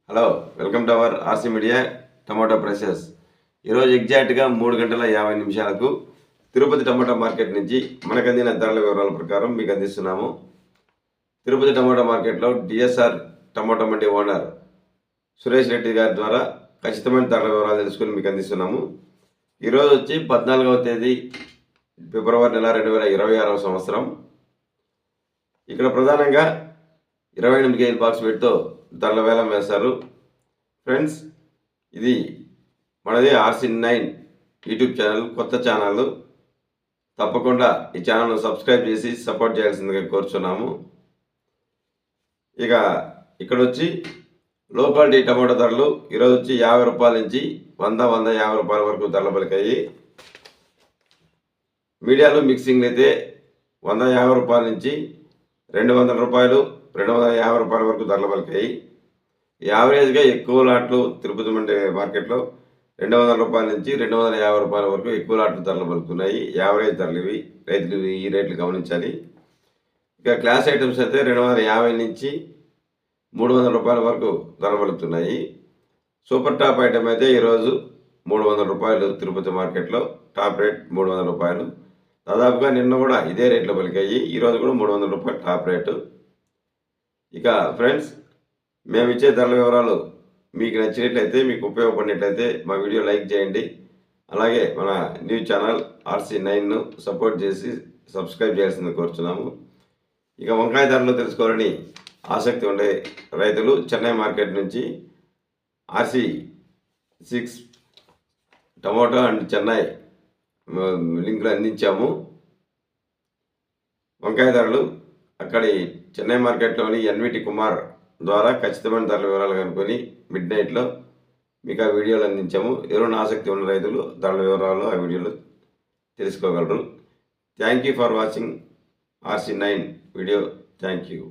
Hello, welcome to our RC media tomato prices. ఈరోజు ఎగ్జాక్ట్గా 3:50 తిరుపతి టమాటా market నుంచి మనకు అందిన ధరల వివరాల ప్రకారం మీకు అందిస్తున్నాము. తిరుపతి టమాటా మార్కెట్లో డిఎస్ఆర్ టమాటో మండి ఓనర్ సురేష్ రెడ్డి గారి ద్వారా ఖచ్చితమైన ధరల వివరాలు తెలుసుకుని మీకు అందిస్తున్నాము. ఈరోజు వచ్చి 14వ తేదీ ఫిబ్రవరి నెల 2026వ సంవత్సరం. ఇక్కడ ప్రధానంగా 28 కేజీ బాక్స్ వెయిట్తో ధరల వేలం వేశారు. ఫ్రెండ్స్, ఇది మనది RC9 యూట్యూబ్ ఛానల్, కొత్త ఛానల్. తప్పకుండా ఈ ఛానల్ను సబ్స్క్రైబ్ చేసి సపోర్ట్ చేయాల్సిందిగా కోరుచున్నాము. ఇక్కడ వచ్చి లో క్వాలిటీ టమాటో ధరలు ఈరోజు వచ్చి 50 రూపాయల నుంచి 100-150 రూపాయల వరకు ధరలు పలికాయి. మీడియాలో మిక్సింగ్ అయితే 150 రూపాయల నుంచి 200 రూపాయలు 250 రూపాయల వరకు ధరలు పలికాయి. యావరేజ్గా ఎక్కువ లాట్లు తిరుపతి మండి మార్కెట్లో 200 రూపాయల నుంచి 250 రూపాయల వరకు ఎక్కువ లాట్లు ధరలు పలుకుతున్నాయి. యావరేజ్ ధరలు ఇవి. రైతులు ఈ రేట్లు గమనించాలి. ఇక క్లాస్ ఐటమ్స్ అయితే 250 నుంచి 300 రూపాయల వరకు ధర పలుకుతున్నాయి. సూపర్ టాప్ ఐటమ్ అయితే ఈరోజు 300 రూపాయలు తిరుపతి మార్కెట్లో టాప్ రేట్ 300 రూపాయలు. దాదాపుగా నిన్న కూడా ఇదే రేట్లో పలికాయి. ఈరోజు కూడా 300 రూపాయలు టాప్ రేటు. ఇక ఫ్రెండ్స్, మేము ఇచ్చే ధరల వివరాలు మీకు నచ్చినట్లయితే, మీకు ఉపయోగపడినట్లయితే మా వీడియో లైక్ చేయండి. అలాగే మన న్యూస్ ఛానల్ RC9ను సపోర్ట్ చేసి సబ్స్క్రైబ్ చేయాల్సింది కోరుచున్నాము. ఇక వంకాయ ధరలు తెలుసుకోవాలని ఆసక్తి ఉండే రైతులు చెన్నై మార్కెట్ నుంచి RC6 టమోటా అండ్ చెన్నై లింకులు అందించాము. వంకాయ ధరలు అక్కడి చెన్నై మార్కెట్లోని NVT కుమార్ ద్వారా ఖచ్చితమైన ధరల వివరాలు కనుక్కొని మిడ్ నైట్లో మీకు ఆ వీడియోలు అందించాము. ఎవరైనా ఆసక్తి ఉన్న రైతులు ధరల వివరాలు ఆ వీడియోలో తెలుసుకోగలరు. Thank you for watching RC9 video. Thank you.